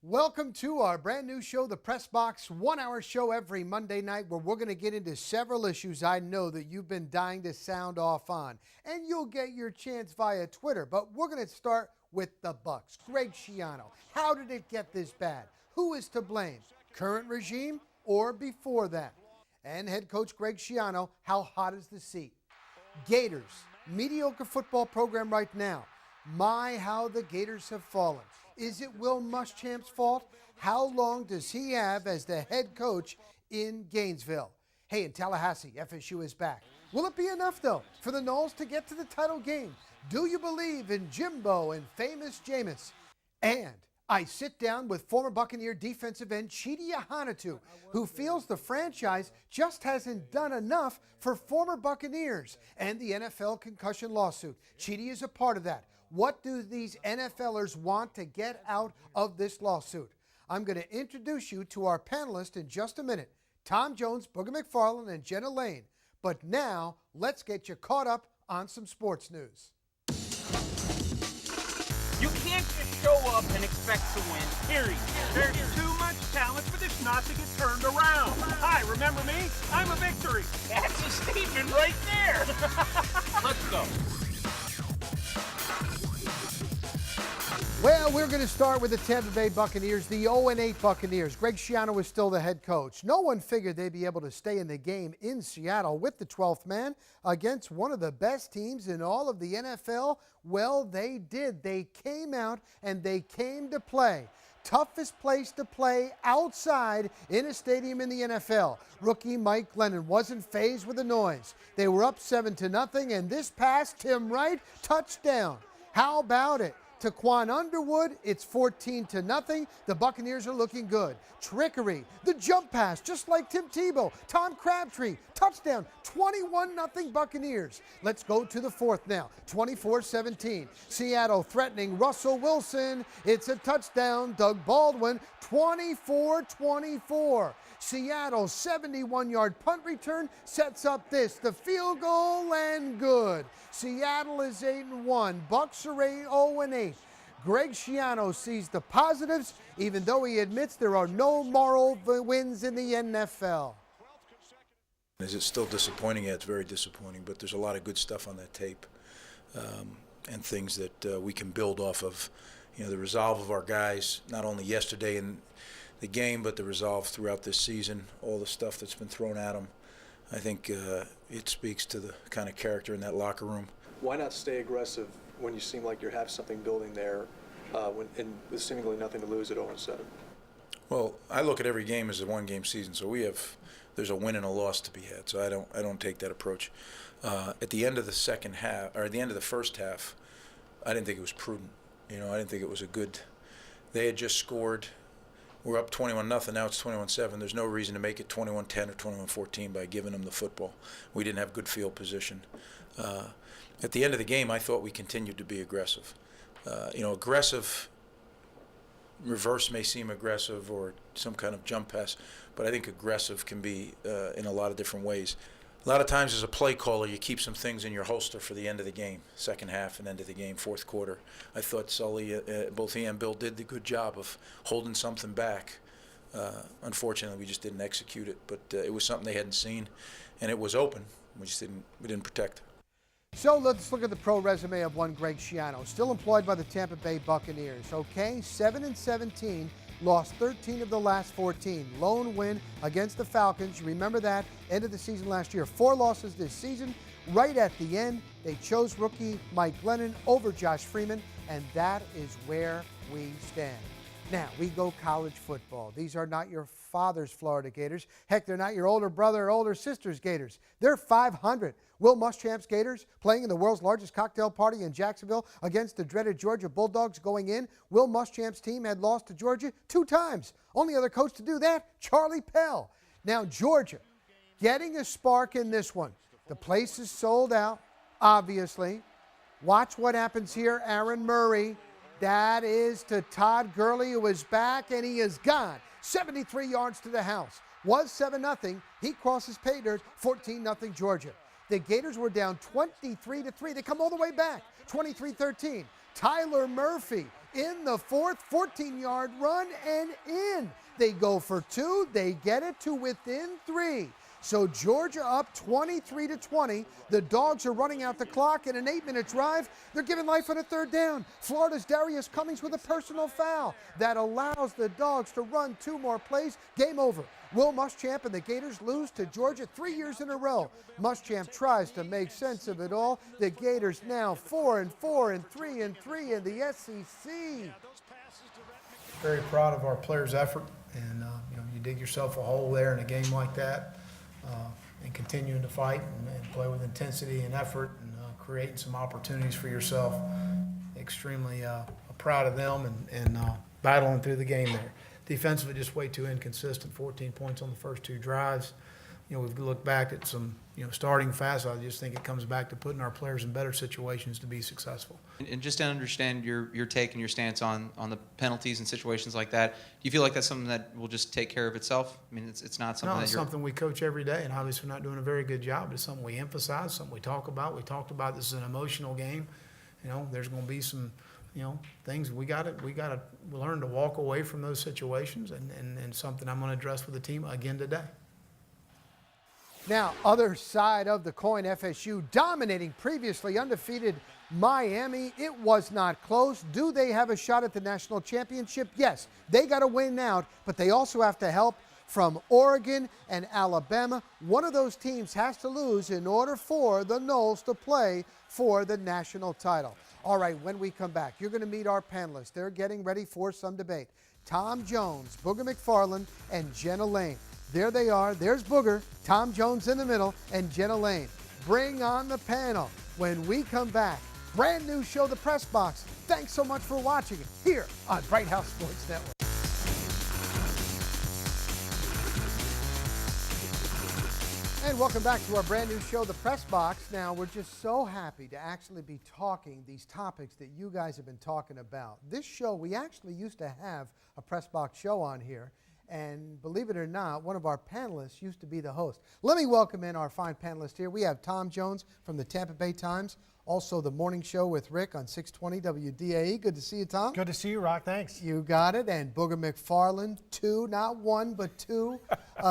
Welcome to our brand new show, The Press Box, 1-hour show every Monday night where we're going to get into several issues I know that you've been dying to sound off on. And you'll get your chance via Twitter, but we're going to start with the Bucs. Greg Schiano, how did it get this bad? Who is to blame? Current regime or before that? And head coach Greg Schiano, how hot is the seat? Gators, mediocre football program right now. My, how the Gators have fallen. Is it Will Muschamp's fault? How long does he have as the head coach in Gainesville? Hey, in Tallahassee, FSU is back. Will it be enough, though, for the Noles to get to the title game? Do you believe in Jimbo and famous Jameis? And I sit down with former Buccaneer defensive end Chidi Ahanatu, who feels the franchise just hasn't done enough for former Buccaneers and the NFL concussion lawsuit. Chidi is a part of that. What do these NFLers want to get out of this lawsuit? I'm going to introduce you to our panelists in just a minute. Tom Jones, Booger McFarland, and Jenna Laine. But now, let's get you caught up on some sports news. You can't just show up and expect to win, period. There's too much talent for this not to get turned around. Hi, remember me? I'm a victory. That's a statement right there. Let's go. Well, we're going to start with the Tampa Bay Buccaneers, the 0-8 Buccaneers. Greg Schiano is still the head coach. No one figured they'd be able to stay in the game in Seattle with the 12th man against one of the best teams in all of the NFL. Well, they did. They came out and they came to play. Toughest place to play outside in a stadium in the NFL. Rookie Mike Glennon wasn't fazed with the noise. They were up 7-0, and this pass, Tim Wright, touchdown. How about it? Taquan Underwood, it's 14-0. The Buccaneers are looking good. Trickery, the jump pass, just like Tim Tebow. Tom Crabtree, touchdown, 21-0 Buccaneers. Let's go to the fourth now, 24-17. Seattle threatening Russell Wilson. It's a touchdown. Doug Baldwin, 24-24. Seattle 71-yard punt return sets up the field goal, and good. Seattle is 8-1. Bucs are 0-8. Greg Schiano sees the positives, even though he admits there are no moral wins in the NFL. Is it still disappointing? Yeah, it's very disappointing, but there's a lot of good stuff on that tape and things that we can build off of. You know, the resolve of our guys, not only yesterday in the game, but the resolve throughout this season, all the stuff that's been thrown at them. I think it speaks to the kind of character in that locker room. Why not stay aggressive when you seem like you have something building there and with seemingly nothing to lose at 0-7? Well, I look at every game as a one-game season, so there's a win and a loss to be had. So I don't take that approach. At the end of the second half, or at the end of the first half, I didn't think it was prudent. You know, I didn't think it was a good. They had just scored. We're up 21-0. Now it's 21-7. There's no reason to make it 21-10 or 21-14 by giving them the football. We didn't have good field position. At the end of the game, I thought we continued to be aggressive. Aggressive. Reverse may seem aggressive or some kind of jump pass, but I think aggressive can be in a lot of different ways. A lot of times as a play caller, you keep some things in your holster for the end of the game, second half and end of the game, fourth quarter. I thought Sully, both he and Bill did the good job of holding something back. Unfortunately, we just didn't execute it, but it was something they hadn't seen, and it was open. We didn't protect. So let's look at the pro resume of one Greg Schiano, still employed by the Tampa Bay Buccaneers. Okay, 7-17. Lost 13 of the last 14. Lone win against the Falcons. You remember that? End of the season last year. 4 losses this season. Right at the end, they chose rookie Mike Glennon over Josh Freeman, and that is where we stand. Now, we go college football. These are not your father's Florida Gators. Heck, they're not your older brother or older sister's Gators. They're 500. Will Muschamp's Gators playing in the world's largest cocktail party in Jacksonville against the dreaded Georgia Bulldogs going in. Will Muschamp's team had lost to Georgia 2 times. Only other coach to do that, Charlie Pell. Now, Georgia getting a spark in this one. The place is sold out, obviously. Watch what happens here. Aaron Murray. That is to Todd Gurley, who is back, and he is gone. 73 yards to the house. Was 7-0. He crosses pay dirt, 14-0 Georgia. The Gators were down 23-3. They come all the way back, 23-13. Tyler Murphy in the fourth, 14-yard run and in. They go for two. They get it to within 3. So Georgia up 23-20. The Dogs are running out the clock in an 8-minute drive. They're giving life on a 3rd down. Florida's Darius Cummings with a personal foul that allows the Dogs to run 2 more plays. Game over. Will Muschamp and the Gators lose to Georgia 3 years in a row. Muschamp tries to make sense of it all. The Gators now 4-4 and 3-3 in the SEC. Very proud of our players' effort, and you dig yourself a hole there in a game like that, and continuing to fight and play with intensity and effort and creating some opportunities for yourself. Extremely proud of them and battling through the game there. Defensively, just way too inconsistent. 14 points on the first 2 drives. We've looked back at some, starting fast. I just think it comes back to putting our players in better situations to be successful. And just to understand your take and your stance on the penalties and situations like that, do you feel like that's something that will just take care of itself? I mean, it's not something No, it's something we coach every day, and obviously we're not doing a very good job. It's something we emphasize, something we talk about. We talked about this is an emotional game. There's going to be some, things we got to learn to walk away from those situations, and something I'm going to address with the team again today. Now, other side of the coin, FSU dominating previously undefeated Miami. It was not close. Do they have a shot at the national championship? Yes, they got to win out, but they also have to help from Oregon and Alabama. One of those teams has to lose in order for the Noles to play for the national title. All right, when we come back, you're going to meet our panelists. They're getting ready for some debate. Tom Jones, Booger McFarland, and Jenna Laine. There they are. There's Booger, Tom Jones in the middle, and Jenna Laine. Bring on the panel when we come back. Brand new show, The Press Box. Thanks so much for watching it here on Bright House Sports Network. And welcome back to our brand new show, The Press Box. Now, we're just so happy to actually be talking these topics that you guys have been talking about. This show, we actually used to have a Press Box show on here. And believe it or not, one of our panelists used to be the host. Let me welcome in our fine panelists here. We have Tom Jones from the Tampa Bay Times, also the morning show with Rick on 620 WDAE. Good to see you, Tom. Good to see you, Rock. Thanks. You got it. And Booger McFarland, 2, not 1, but 2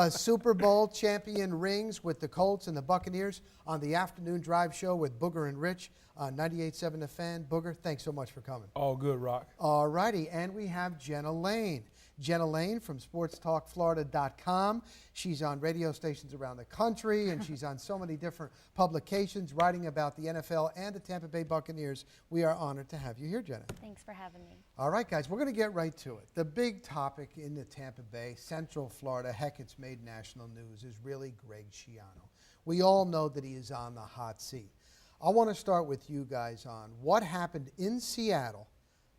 Super Bowl champion rings with the Colts and the Buccaneers on the afternoon drive show with Booger and Rich on 98.7 The Fan. Booger, thanks so much for coming. All good, Rock. All righty. And we have Jenna Laine. Jenna Laine from SportsTalkFlorida.com. She's on radio stations around the country, and she's on so many different publications writing about the NFL and the Tampa Bay Buccaneers. We are honored to have you here, Jenna. Thanks for having me. All right, guys, we're going to get right to it. The big topic in the Tampa Bay, Central Florida, heck, it's made national news, is really Greg Schiano. We all know that he is on the hot seat. I want to start with you guys on what happened in Seattle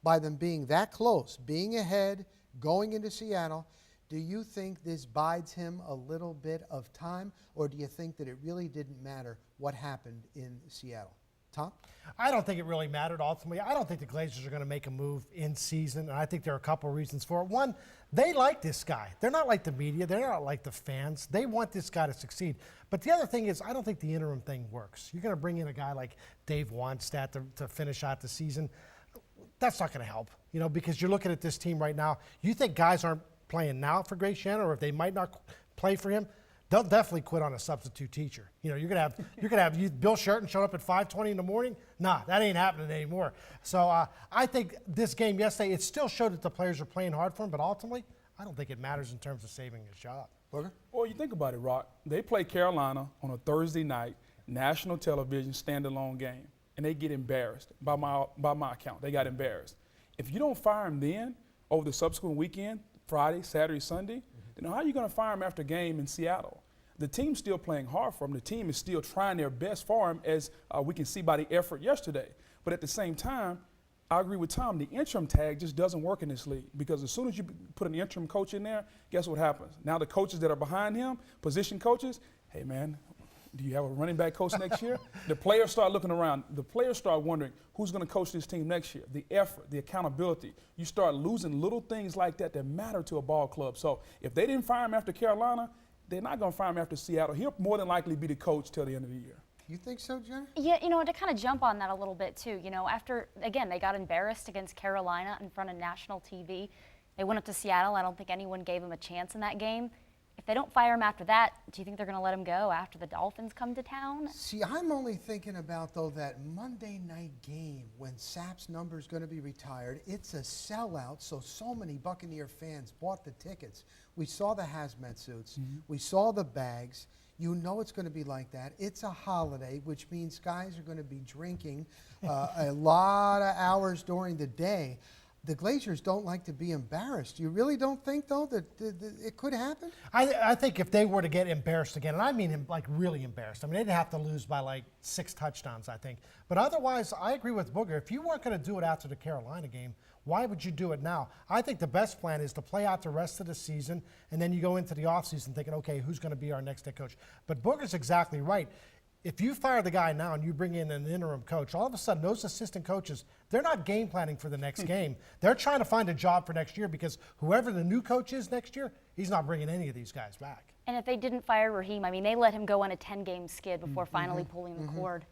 by them being that close, being ahead, going into Seattle. Do you think this bides him a little bit of time, or do you think that it really didn't matter what happened in Seattle? Tom? I don't think it really mattered ultimately. I don't think the Glazers are going to make a move in season, and I think there are a couple of reasons for it. One, they like this guy. They're not like the media. They're not like the fans. They want this guy to succeed. But the other thing is, I don't think the interim thing works. You're going to bring in a guy like Dave Wannstedt to finish out the season. That's not going to help, because you're looking at this team right now. You think guys aren't playing now for Greg Schiano, or if they might not play for him, they'll definitely quit on a substitute teacher. You're gonna have Bill Sherton showing up at 5:20 in the morning. Nah, that ain't happening anymore. So I think this game yesterday, it still showed that the players are playing hard for him, but ultimately, I don't think it matters in terms of saving his job. Booger? Well, you think about it, Rock. They play Carolina on a Thursday night, national television, standalone game, and they get embarrassed. By my account, they got embarrassed. If you don't fire him then, over the subsequent weekend, Friday, Saturday, Sunday, then how are you going to fire him after a game in Seattle? The team's still playing hard for him. The team is still trying their best for him, as we can see by the effort yesterday. But at the same time, I agree with Tom. The interim tag just doesn't work in this league, because as soon as you put an interim coach in there, guess what happens? Now the coaches that are behind him, position coaches, hey, man, do you have a running back coach next year? The players start looking around. The players start wondering who's going to coach this team next year. The effort, the accountability. You start losing little things like that matter to a ball club. So if they didn't fire him after Carolina, they're not going to fire him after Seattle. He'll more than likely be the coach till the end of the year. You think so, Jenna? Yeah, you know, to kind of jump on that a little bit too, you know, after, again, they got embarrassed against Carolina in front of national TV. They went up to Seattle. I don't think anyone gave them a chance in that game. If they don't fire him after that, do you think they're going to let him go after the Dolphins come to town? See, I'm only thinking about, though, that Monday night game when Sapp's number is going to be retired. It's a sellout, so many Buccaneer fans bought the tickets. We saw the hazmat suits. We saw the bags. You know it's going to be like that. It's a holiday, which means guys are going to be drinking a lot of hours during the day. The Glazers don't like to be embarrassed. You really don't think, though, that it could happen? I think if they were to get embarrassed again, and I mean like really embarrassed, I mean, they'd have to lose by like 6 touchdowns, I think. But otherwise, I agree with Booger. If you weren't going to do it after the Carolina game, why would you do it now? I think the best plan is to play out the rest of the season, and then you go into the offseason thinking, okay, who's going to be our next head coach? But Booger's exactly right. If you fire the guy now and you bring in an interim coach, all of a sudden those assistant coaches, they're not game planning for the next game. They're trying to find a job for next year because whoever the new coach is next year, he's not bringing any of these guys back. And if they didn't fire Raheem, I mean, they let him go on a 10-game skid before finally pulling the cord.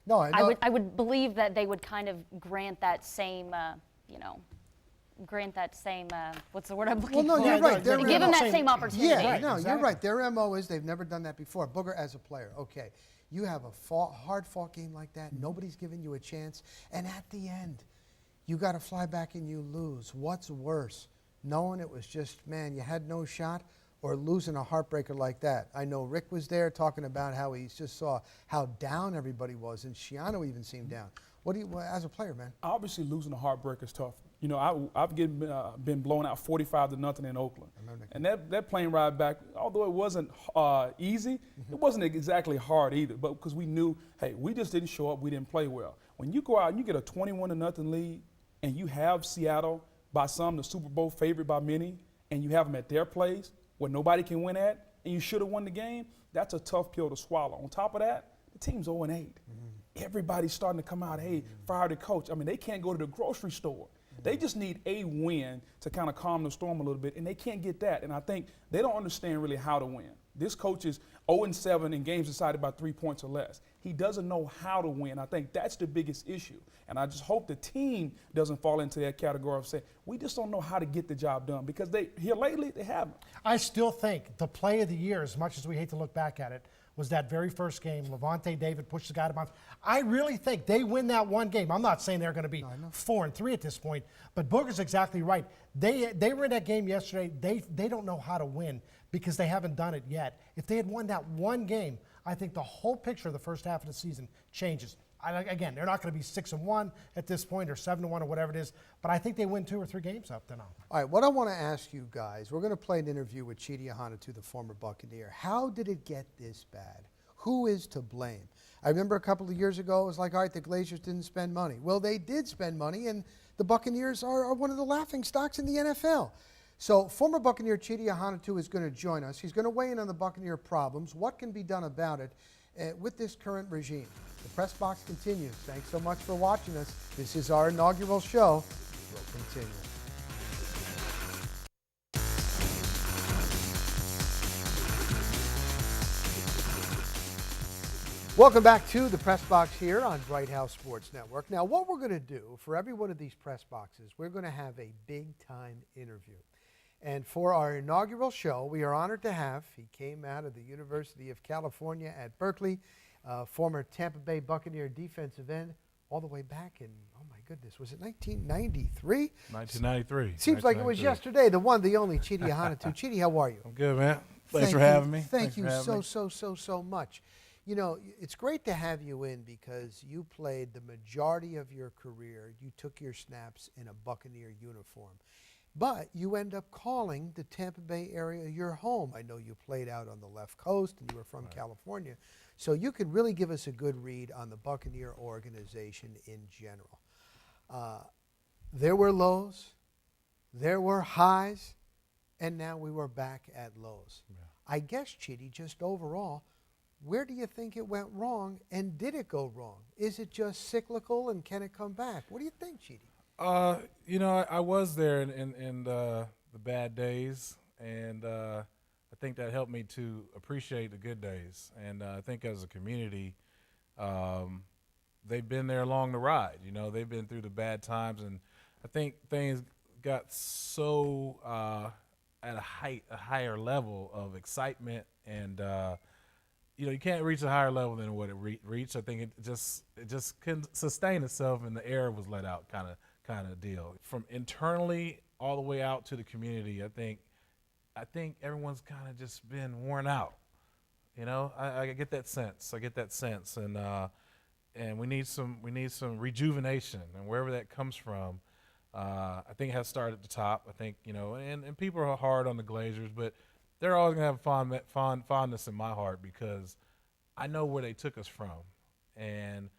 No, I know. I would believe that they would kind of grant that same, what's the word I'm looking Well, no, for? you're right. Give him that same opportunity. Yeah, Right, no, exactly. you're right. Their MO is they've never done that before. Booger, as a player, okay, you have a hard-fought game like that. Nobody's giving you a chance. And at the end, you got to fly back and you lose. What's worse, knowing it was just, man, you had no shot, or losing a heartbreaker like that? I know Rick was there talking about how he just saw how down everybody was, and Schiano even seemed down. What do you, as a player, man? Obviously, losing a heartbreaker is tough. You know, I've been blown out 45-0 in Oakland. And that plane ride back, although it wasn't easy, it wasn't exactly hard either. But because we knew, hey, we just didn't show up, we didn't play well. When you go out and you get a 21-0 lead, and you have Seattle, by some the Super Bowl favorite by many, and you have them at their place where nobody can win at, and you should have won the game, that's a tough pill to swallow. On top of that, the team's 0-8. Everybody's starting to come out, hey, fire the coach. I mean, they can't go to the grocery store. They just need a win to kind of calm the storm a little bit, and they can't get that. And I think they don't understand really how to win. This coach is 0-7 in games decided by 3 points or less. He doesn't know how to win. I think that's the biggest issue. And I just hope the team doesn't fall into that category of saying, we just don't know how to get the job done, because here lately they haven't. I still think the play of the year, as much as we hate to look back at it, was that very first game. Levante David pushed the guy to bounds. I really think they win that one game. I'm not saying they're going to be 4-3 at this point, but Booger's exactly right. They were in that game yesterday. They don't know how to win because they haven't done it yet. If they had won that one game, I think the whole picture of the first half of the season changes. Again, they're not going to be 6-1 at this point or 7-1 or whatever it is, but I think they win 2 or 3 games up then on. All right, what I want to ask you guys, we're going to play an interview with Chidi Ahanatu, the former Buccaneer. How did it get this bad? Who is to blame? I remember a couple of years ago, it was like, all right, the Glazers didn't spend money. Well, they did spend money, and the Buccaneers are one of the laughing stocks in the NFL. So former Buccaneer Chidi Ahanatu is going to join us. He's going to weigh in on the Buccaneer problems, what can be done about it with this current regime. The Press Box continues. Thanks so much for watching us. This is our inaugural show. We'll continue. Welcome back to the Press Box here on Bright House Sports Network. Now, what we're going to do for every one of these press boxes, we're going to have a big-time interview. And for our inaugural show, we are honored to have, he came out of the University of California at Berkeley, former Tampa Bay Buccaneer defensive end, all the way back in, oh my goodness, was it 1993? 1993. Seems like it was yesterday, the one, the only, Chidi Ahanatu. Chidi, how are you? I'm good, man. Thanks for having me. Thank you so much. You know, it's great to have you in because you played the majority of your career. You took your snaps in a Buccaneer uniform. But you end up calling the Tampa Bay area your home. I know you played out on the left coast and you were from California. So you could really give us a good read on the Buccaneer organization in general. There were lows, there were highs, and now we were back at lows. Yeah. I guess, Chidi, just overall, where do you think it went wrong, and did it go wrong? Is it just cyclical, and can it come back? What do you think, Chidi? You know, I was there in the bad days, and I think that helped me to appreciate the good days. And I think as a community, they've been there along the ride. You know, they've been through the bad times, and I think things got so at a higher level of excitement, and you know, you can't reach a higher level than what it reached. I think it just couldn't sustain itself, and the air was let out, kind of deal. From internally all the way out to the community, I think everyone's kind of just been worn out. You know, I get that sense. And we need some rejuvenation, and wherever that comes from, I think it has started at the top. I think, you know, and people are hard on the Glazers, but they're always gonna have fondness in my heart because I know where they took us from, and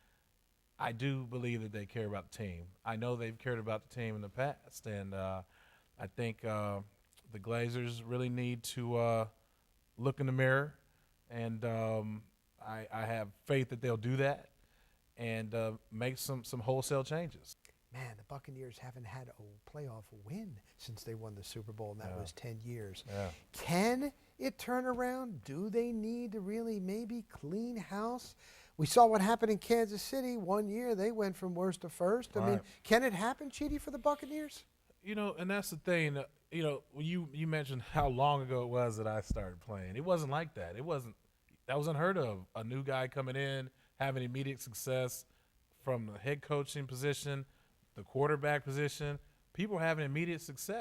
I do believe that they care about the team. I know they've cared about the team in the past, and I think the Glazers really need to look in the mirror, and I have faith that they'll do that and make some wholesale changes. Man, the Buccaneers haven't had a playoff win since they won the Super Bowl, and that was 10 years. Yeah. Can it turn around? Do they need to really maybe clean house? We saw what happened in Kansas City. 1 year, they went from worst to first. I mean, can it happen, Chidi, for the Buccaneers? You know, and that's the thing. You know, when you mentioned how long ago it was that I started playing, it wasn't like that. That was unheard of. A new guy coming in, having immediate success from the head coaching position, the quarterback position, people having immediate success.